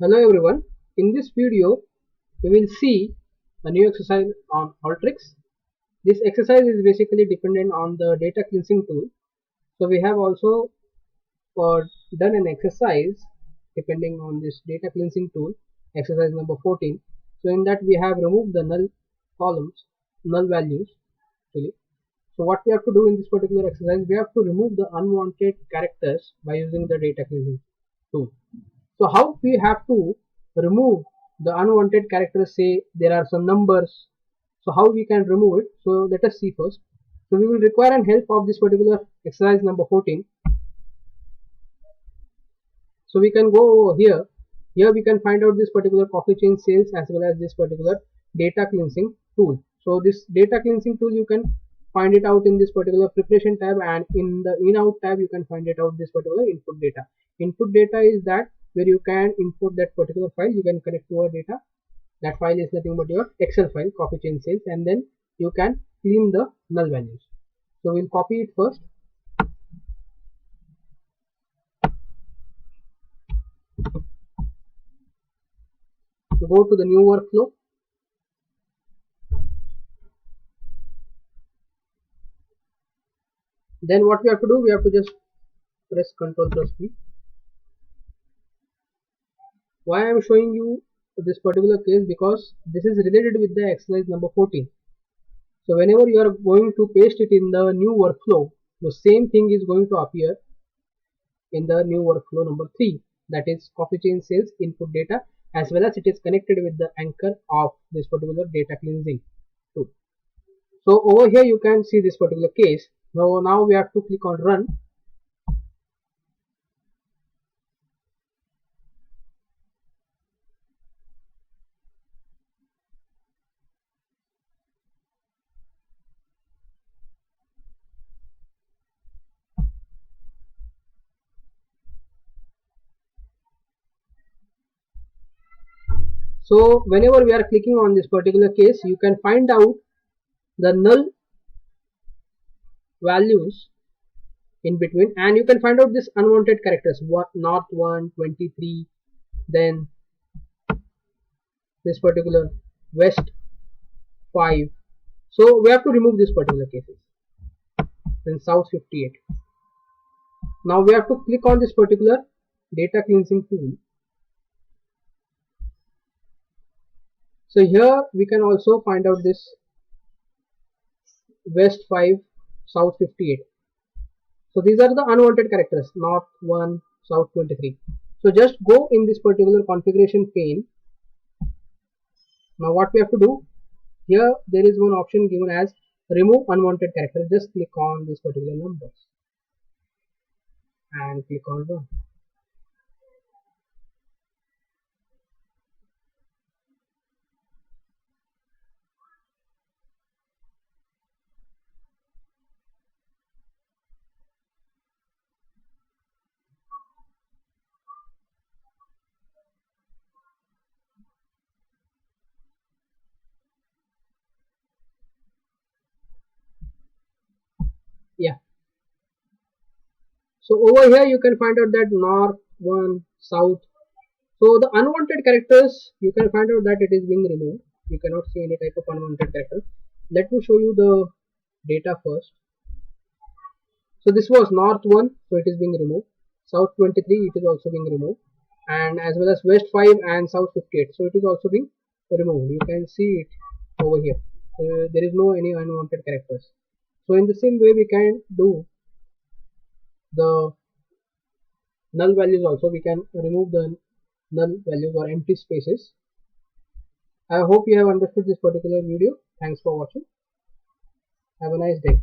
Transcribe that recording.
Hello everyone, in this video we will see a new exercise on Alteryx. This exercise is basically dependent on the data cleansing tool. So we have also done an exercise depending on this data cleansing tool, exercise number 14. So in that we have removed the null columns, null values actually. So what we have to do in this particular exercise, we have to remove the unwanted characters by using the data cleansing tool. So how we have to remove the unwanted characters? Say there are some numbers. So how we can remove it? So let us see first. So we will require an help of this particular exercise number 14. So we can go here. Here we can find out this particular coffee chain sales as well as this particular data cleansing tool. So this data cleansing tool you can find it out in this particular preparation tab, and in the in out tab you can find it out this particular input data. Input data is that where you can import that particular file, you can connect to our data. That file is nothing but your Excel file, coffee chain sales, and then you can clean the null values. So we'll copy it first. So go to the new workflow. Then what we have to do, we have to just press Ctrl+V. Why I am showing you this particular case? Because this is related with the exercise number 14. So whenever you are going to paste it in the new workflow, the same thing is going to appear in the new workflow number 3, that is coffee chain sales input data, as well as it is connected with the anchor of this particular data cleansing tool. So over here you can see this particular case. Now we have to click on run. So whenever we are clicking on this particular case, you can find out the null values in between, and you can find out this unwanted characters, north 1, 23, then this particular west 5. So we have to remove this particular cases. Then south 58. Now we have to click on this particular data cleansing tool. So here we can also find out this west 5, south 58. So these are the unwanted characters, north 1, south 23. So just go in this particular configuration pane. Now what we have to do, here there is one option given as remove unwanted characters. Just click on this particular numbers and click on run. Yeah. So over here you can find out that north 1, south. So the unwanted characters, you can find out that it is being removed. You cannot see any type of unwanted character. Let me show you the data first. So this was north 1, so it is being removed. South 23, it is also being removed, and as well as west 5 and south 58. So it is also being removed. You can see it over here. So there is no any unwanted characters. So in the same way we can do the null values also. We can remove the null values or empty spaces. I hope you have understood this particular video. Thanks for watching. Have a nice day.